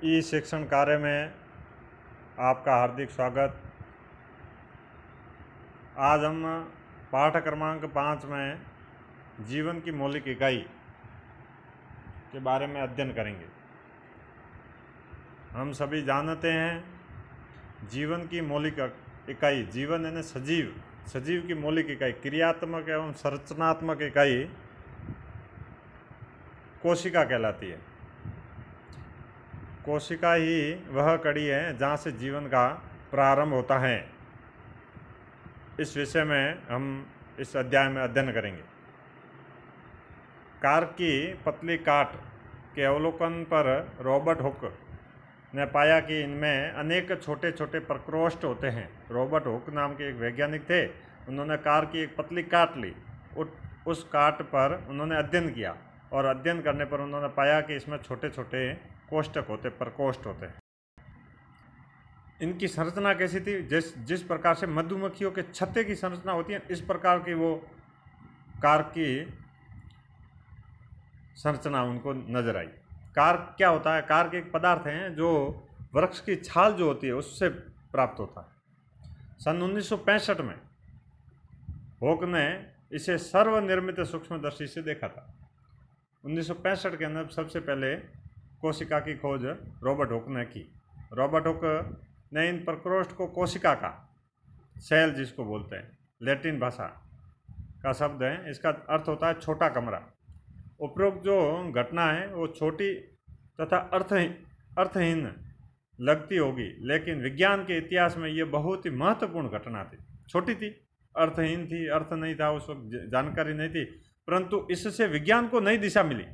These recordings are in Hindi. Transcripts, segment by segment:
ई शिक्षण कार्य में आपका हार्दिक स्वागत। आज हम पाठ क्रमांक 5 में जीवन की मौलिक इकाई के बारे में अध्ययन करेंगे। हम सभी जानते हैं जीवन की मौलिक इकाई, जीवन यानी सजीव की मौलिक इकाई, क्रियात्मक एवं संरचनात्मक इकाई कोशिका कहलाती है। कोशिका ही वह कड़ी है जहाँ से जीवन का प्रारंभ होता है। इस विषय में हम इस अध्याय में अध्ययन करेंगे। कार की पतली काट के अवलोकन पर रॉबर्ट हुक ने पाया कि इनमें अनेक छोटे छोटे प्रकोष्ठ होते हैं। रॉबर्ट हुक नाम के एक वैज्ञानिक थे। उन्होंने कार की एक पतली काट ली। उस काट पर उन्होंने अध्ययन किया और अध्ययन करने पर उन्होंने पाया कि इसमें छोटे छोटे प्रकोष्ठ होते हैं। इनकी संरचना कैसी थी? जिस प्रकार से मधुमक्खियों के छत्ते की संरचना होती है, इस प्रकार की वो कार की संरचना उनको नजर आई। कार क्या होता है? कार के एक पदार्थ हैं जो वृक्ष की छाल जो होती है उससे प्राप्त होता है। सन 1965 में हुक ने इसे सर्वनिर्मित सूक्ष्मदर्शी से देखा था। 1965 के अंदर सबसे पहले कोशिका की खोज रॉबर्ट हुक ने की। रॉबर्ट हुक ने इन प्रकोष्ठ को कोशिका का, सेल जिसको बोलते हैं, लैटिन भाषा का शब्द है, इसका अर्थ होता है छोटा कमरा। उपरोक्त जो घटना है वो छोटी तथा अर्थहीन लगती होगी, लेकिन विज्ञान के इतिहास में ये बहुत ही महत्वपूर्ण घटना थी। छोटी थी, अर्थहीन थी, अर्थ नहीं था, उस वक्त जानकारी नहीं थी, परंतु इससे विज्ञान को नई दिशा मिली।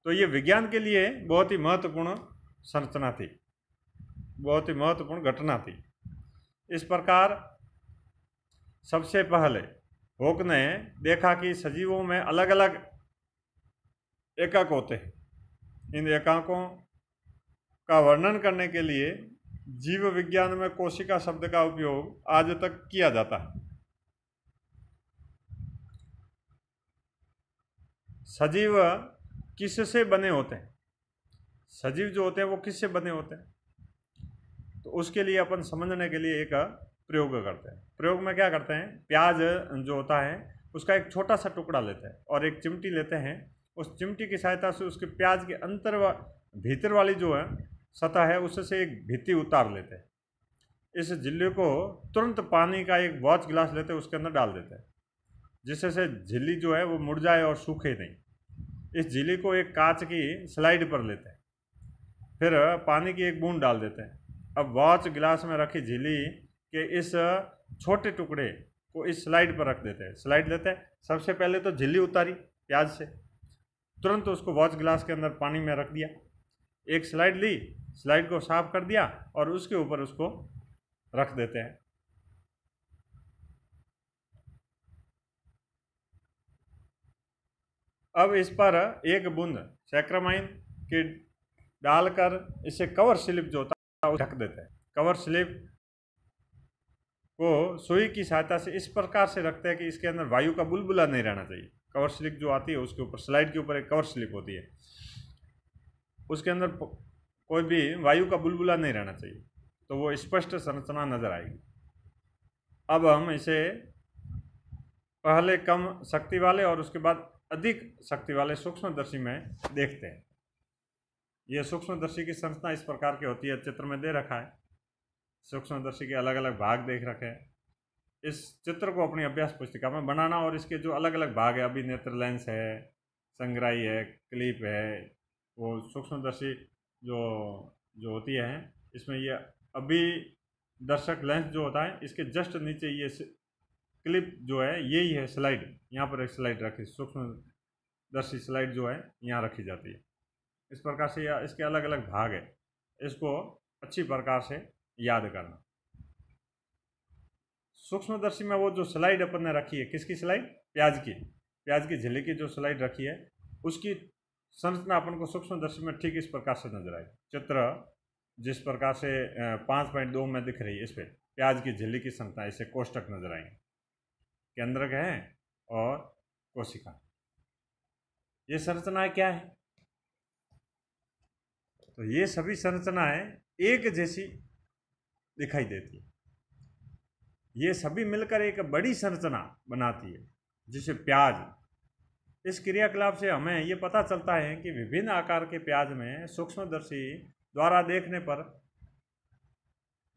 तो ये विज्ञान के लिए बहुत ही महत्वपूर्ण संरचना थी, बहुत ही महत्वपूर्ण घटना थी। इस प्रकार सबसे पहले हुक ने देखा कि सजीवों में अलग अलग एकक होते हैं। इन एककों का वर्णन करने के लिए जीव विज्ञान में कोशिका शब्द का उपयोग आज तक किया जाता है। सजीव किससे बने होते हैं? सजीव जो होते हैं वो किससे बने होते हैं? तो उसके लिए अपन समझने के लिए एक प्रयोग करते हैं। प्रयोग में क्या करते हैं? प्याज जो होता है उसका एक छोटा सा टुकड़ा लेते हैं और एक चिमटी लेते हैं। उस चिमटी की सहायता से उसके प्याज के भीतर वाली जो है सतह है उससे एक भित्ति उतार लेते हैं। इस झिल्ली को तुरंत पानी का एक वॉच गिलास लेते हैं, उसके अंदर डाल देते हैं, जिससे से झिल्ली जो है वो मुड़ जाए और सूखे नहीं। इस झिल्ली को एक कांच की स्लाइड पर लेते हैं, फिर पानी की एक बूंद डाल देते हैं। अब वॉच गिलास में रखी झिल्ली के इस छोटे टुकड़े को इस स्लाइड पर रख देते हैं। स्लाइड लेते हैं, सबसे पहले तो झिल्ली उतारी प्याज से, तुरंत उसको वॉच गिलास के अंदर पानी में रख दिया। एक स्लाइड ली, स्लाइड को साफ कर दिया और उसके ऊपर उसको रख देते हैं। अब इस पर एक बूंद सैक्रामाइन की डालकर इसे कवर स्लिप जो होता है ढक देते हैं। कवर स्लिप को सुई की सहायता से इस प्रकार से रखते हैं कि इसके अंदर वायु का बुलबुला नहीं रहना चाहिए। कवर स्लिप जो आती है उसके ऊपर, स्लाइड के ऊपर एक कवर स्लिप होती है, उसके अंदर कोई भी वायु का बुलबुला नहीं रहना चाहिए, तो वो स्पष्ट संरचना नजर आएगी। अब हम इसे पहले कम शक्ति वाले और उसके बाद अधिक शक्ति वाले सूक्ष्मदर्शी में देखते हैं। यह सूक्ष्मदर्शी की संरचना इस प्रकार की होती है, चित्र में दे रखा है। सूक्ष्मदर्शी के अलग अलग भाग देख रखे हैं। इस चित्र को अपनी अभ्यास पुस्तिका में बनाना और इसके जो अलग अलग भाग है, अभिनेत्र लेंस है, संग्राही है, क्लिप है, वो सूक्ष्मदर्शी जो होती है, इसमें ये अभिदर्शक लेंस जो होता है, इसके जस्ट नीचे ये क्लिप जो है यही है स्लाइड। यहाँ पर एक स्लाइड रखी, सूक्ष्मदर्शी स्लाइड जो है यहाँ रखी जाती है। इस प्रकार से इसके अलग अलग भाग है, इसको अच्छी प्रकार से याद करना। सूक्ष्मदर्शी में वो जो स्लाइड अपन ने रखी है, किसकी स्लाइड? प्याज की झिल्ली की जो स्लाइड रखी है उसकी संरचना अपन को सूक्ष्मदर्शी में ठीक इस प्रकार से नजर आएगी। चित्र जिस प्रकार से 5.2 में दिख रही है, इस पर प्याज की झिल्ली की संरचना, इसे कोष्ठक नजर आएंगे, केंद्रक है और कोशिका। ये संरचनाएं क्या है? तो ये सभी संरचनाएं एक जैसी दिखाई देती है। ये सभी मिलकर एक बड़ी संरचना बनाती है जिसे प्याज। इस क्रियाकलाप से हमें ये पता चलता है कि विभिन्न आकार के प्याज में सूक्ष्मदर्शी द्वारा देखने पर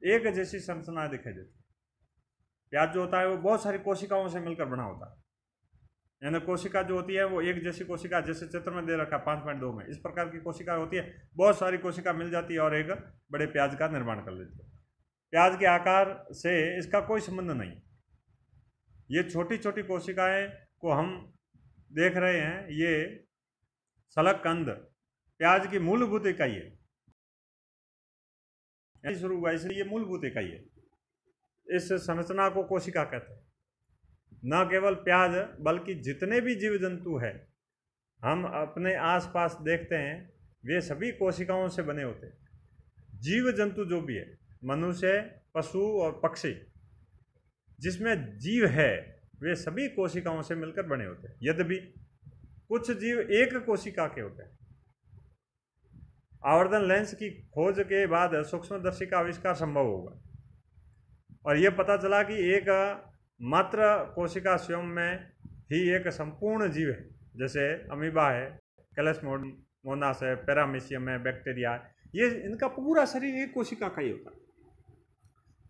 एक जैसी संरचनाएं दिखाई देती है। प्याज जो होता है वो बहुत सारी कोशिकाओं से मिलकर बना होता है, यानी कोशिका जो होती है वो एक जैसी कोशिका, जैसे चित्र में दे रखा 5.2 में, इस प्रकार की कोशिका होती है। बहुत सारी कोशिका मिल जाती है और एक बड़े प्याज का निर्माण कर लेती है। प्याज के आकार से इसका कोई संबंध नहीं। ये छोटी छोटी कोशिकाएं को हम देख रहे हैं, ये शलगकंद प्याज की मूलभूत इकाई है। शुरू हुआ इसलिए ये मूलभूत इकाई है। इस संरचना को कोशिका कहते हैं। न केवल प्याज बल्कि जितने भी जीव जंतु हैं हम अपने आसपास देखते हैं वे सभी कोशिकाओं से बने होते हैं। जीव जंतु जो भी है, मनुष्य, पशु और पक्षी, जिसमें जीव है वे सभी कोशिकाओं से मिलकर बने होते हैं। यद्यपि कुछ जीव एक कोशिका के होते हैं। आवर्धन लेंस की खोज के बाद सूक्ष्मदर्शी का आविष्कार संभव होगा और यह पता चला कि एक मात्र कोशिका स्वयं में ही एक संपूर्ण जीव है। जैसे अमीबा है, कैलेस्मोनास है, पैरामीशियम है, बैक्टीरिया है, ये इनका पूरा शरीर एक कोशिका का ही होता है।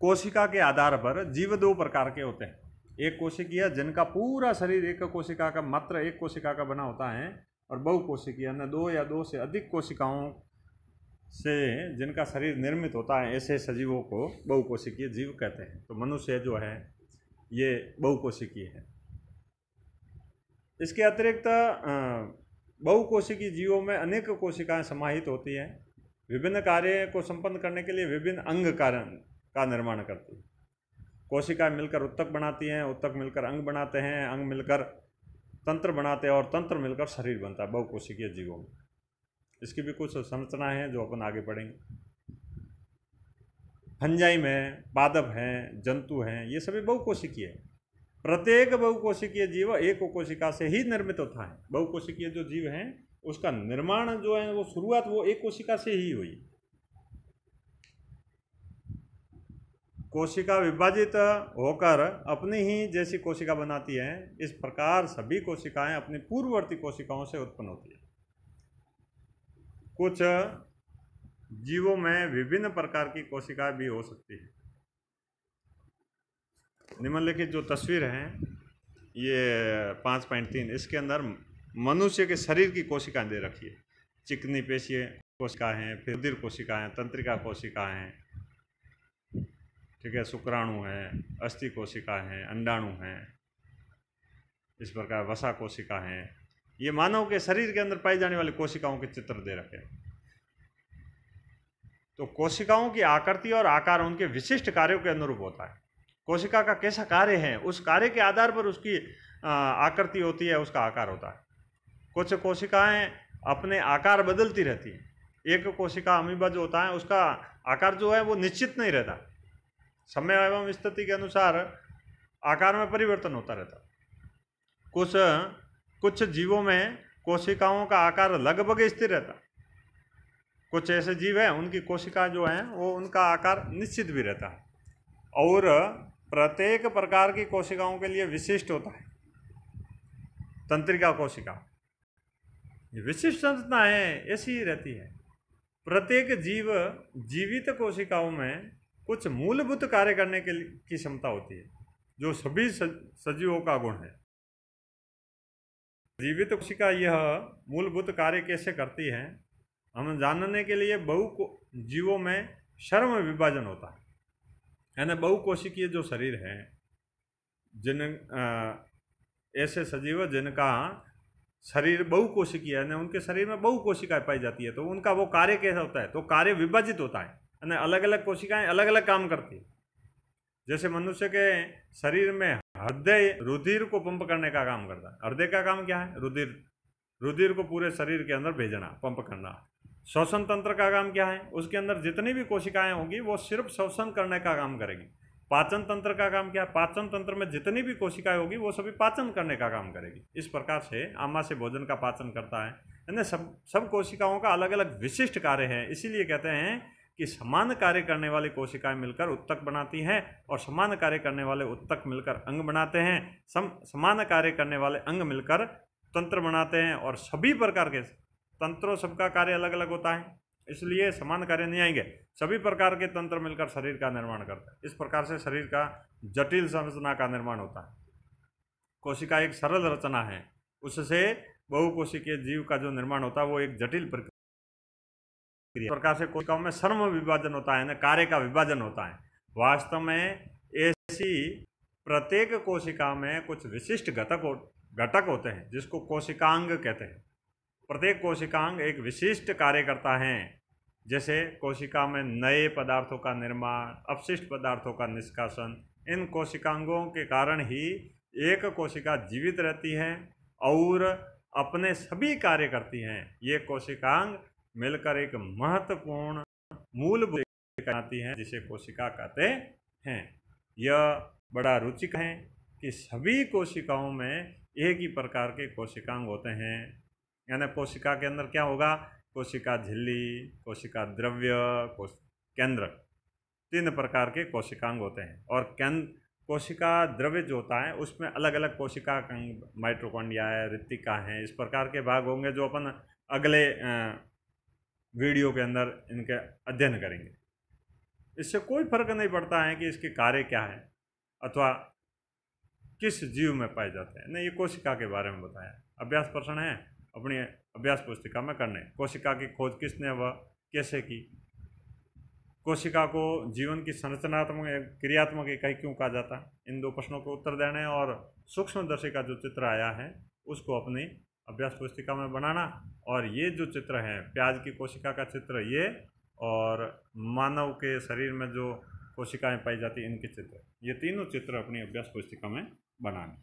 कोशिका के आधार पर जीव दो प्रकार के होते हैं। एक कोशिकीय जिनका पूरा शरीर एक कोशिका का, मात्र एक कोशिका का बना होता है, और बहुकोशिकीय यानी दो या दो से अधिक कोशिकाओं से जिनका शरीर निर्मित होता है, ऐसे सजीवों को बहुकोशिकीय जीव कहते हैं। तो मनुष्य जो है ये बहुकोशिकीय है। इसके अतिरिक्त बहुकोशिकीय जीवों में अनेक कोशिकाएं समाहित होती हैं। विभिन्न कार्य को संपन्न करने के लिए विभिन्न अंग का निर्माण करती है। कोशिकाएं मिलकर उत्तक बनाती हैं, उत्तक मिलकर अंग बनाते हैं, अंग मिलकर तंत्र बनाते हैं और तंत्र मिलकर शरीर बनता है बहुकोशिकीय जीवों में। इसकी भी कुछ संरचनाएं हैं जो अपन आगे पढ़ेंगे। फंजाई में पादप हैं, जंतु हैं, ये सभी बहुकोशिकीय है। प्रत्येक बहुकोशिकीय जीव एक कोशिका से ही निर्मित होता है। बहुकोशिकीय जो जीव हैं उसका निर्माण जो है वो शुरुआत वो एक कोशिका से ही हुई। कोशिका विभाजित होकर अपनी ही जैसी कोशिका बनाती है। इस प्रकार सभी कोशिकाएं अपनी पूर्ववर्ती कोशिकाओं से उत्पन्न होती है। कुछ जीवों में विभिन्न प्रकार की कोशिकाएं भी हो सकती है। निम्नलिखित जो तस्वीर है ये 5.3, इसके अंदर मनुष्य के शरीर की कोशिकाएं दे रखी है। चिकनी पेशीय कोशिका हैं, फिर रुधिर कोशिकाएं, तंत्रिका कोशिकाएं हैं, ठीक है, शुक्राणु हैं, अस्थि कोशिका हैं, अंडाणु हैं, इस प्रकार वसा कोशिका हैं। ये मानव के शरीर के अंदर पाई जाने वाली कोशिकाओं के चित्र दे रखे हैं। तो कोशिकाओं की आकृति और आकार उनके विशिष्ट कार्यों के अनुरूप होता है। कोशिका का कैसा कार्य है उस कार्य के आधार पर उसकी आकृति होती है, उसका आकार होता है। कुछ कोशिकाएं अपने आकार बदलती रहती हैं। एक कोशिका अमीबा जो होता है उसका आकार जो है वो निश्चित नहीं रहता, समय एवं स्थिति के अनुसार आकार में परिवर्तन होता रहता। कुछ जीवों में कोशिकाओं का आकार लगभग स्थिर रहता। कुछ ऐसे जीव हैं उनकी कोशिका जो है वो उनका आकार निश्चित भी रहता है और प्रत्येक प्रकार की कोशिकाओं के लिए विशिष्ट होता है। तंत्रिका कोशिका विशिष्ट संरचना है, ऐसी ही रहती है। प्रत्येक जीवित कोशिकाओं में कुछ मूलभूत कार्य करने की क्षमता होती है जो सभी सजीवों का गुण है। जीवित कोशिका यह मूलभूत कार्य कैसे करती है हम जानने के लिए जीवों में श्रम विभाजन होता है। यानी बहुकोशिकीय जो शरीर है, ऐसे सजीव जिनका शरीर बहुकोशिकीय है, उनके शरीर में बहुकोशिकाएं पाई जाती है, तो उनका वो कार्य कैसा होता है, तो कार्य विभाजित होता है। यानी अलग अलग कोशिकाएं अलग अलग काम करती है। जैसे मनुष्य के शरीर में हृदय रुधिर को पंप करने का काम करता है। हृदय का काम क्या है? रुधिर को पूरे शरीर के अंदर भेजना, पंप करना। श्वसन तंत्र का काम क्या है? उसके अंदर जितनी भी कोशिकाएं होंगी वो सिर्फ श्वसन करने का काम करेंगी। पाचन तंत्र का काम क्या है? पाचन तंत्र में जितनी भी कोशिकाएं होगी वो सभी पाचन करने का काम करेगी। इस प्रकार से आमा से भोजन का पाचन करता है। यानी सब कोशिकाओं का अलग अलग विशिष्ट कार्य है। इसीलिए कहते हैं कि समान कार्य करने वाली कोशिकाएं मिलकर उत्तक बनाती हैं और समान कार्य करने वाले उत्तक मिलकर अंग बनाते हैं। समान कार्य करने वाले अंग मिलकर तंत्र बनाते हैं और सभी प्रकार के तंत्रों सबका कार्य अलग अलग होता है, इसलिए समान कार्य नहीं आएंगे। सभी प्रकार के तंत्र मिलकर शरीर का निर्माण करते हैं। इस प्रकार से शरीर का जटिल संरचना का निर्माण होता है। कोशिका एक सरल रचना है, उससे बहुकोशिकीय जीव का जो निर्माण होता है वो एक जटिल प्रक्रिया। इस प्रकार से कोशिकाओं में श्रम विभाजन होता है, कार्य का विभाजन होता है। वास्तव में ऐसी प्रत्येक कोशिका में कुछ विशिष्ट घटक होते हैं जिसको कोशिकांग कहते हैं। प्रत्येक कोशिकांग एक विशिष्ट कार्य करता है। जैसे कोशिका में नए पदार्थों का निर्माण, अपशिष्ट पदार्थों का निष्कासन, इन कोशिकांगों के कारण ही एक कोशिका जीवित रहती है और अपने सभी कार्य करती हैं। ये कोशिकांग मिलकर एक महत्वपूर्ण मूलभूत बनाती हैं जिसे कोशिका कहते हैं। यह बड़ा रुचिकर है कि सभी कोशिकाओं में एक ही प्रकार के कोशिकांग होते हैं। यानी कोशिका के अंदर क्या होगा? कोशिका झिल्ली, कोशिका द्रव्य, केंद्र, 3 प्रकार के कोशिकांग होते हैं। और कोशिका द्रव्य जो होता है उसमें अलग अलग कोशिका अंग, माइटोकॉन्ड्रिया है, रिक्तिका है, इस प्रकार के भाग होंगे जो अपन अगले वीडियो के अंदर इनके अध्ययन करेंगे। इससे कोई फर्क नहीं पड़ता है कि इसके कार्य क्या है अथवा किस जीव में पाए जाते हैं। नहीं, ये कोशिका के बारे में बताया। अभ्यास प्रश्न है अपनी अभ्यास पुस्तिका में करने। कोशिका की खोज किसने व कैसे की? कोशिका को जीवन की संरचनात्मक क्रियात्मक इकाई क्यों कहा जाता है? इन 2 प्रश्नों को उत्तर देने और सूक्ष्मदर्शी का जो चित्र आया है उसको अपनी अभ्यास पुस्तिका में बनाना। और ये जो चित्र है, प्याज की कोशिका का चित्र ये, और मानव के शरीर में जो कोशिकाएं पाई जाती हैं इनके चित्र, ये तीनों चित्र अपनी अभ्यास पुस्तिका में बनाना।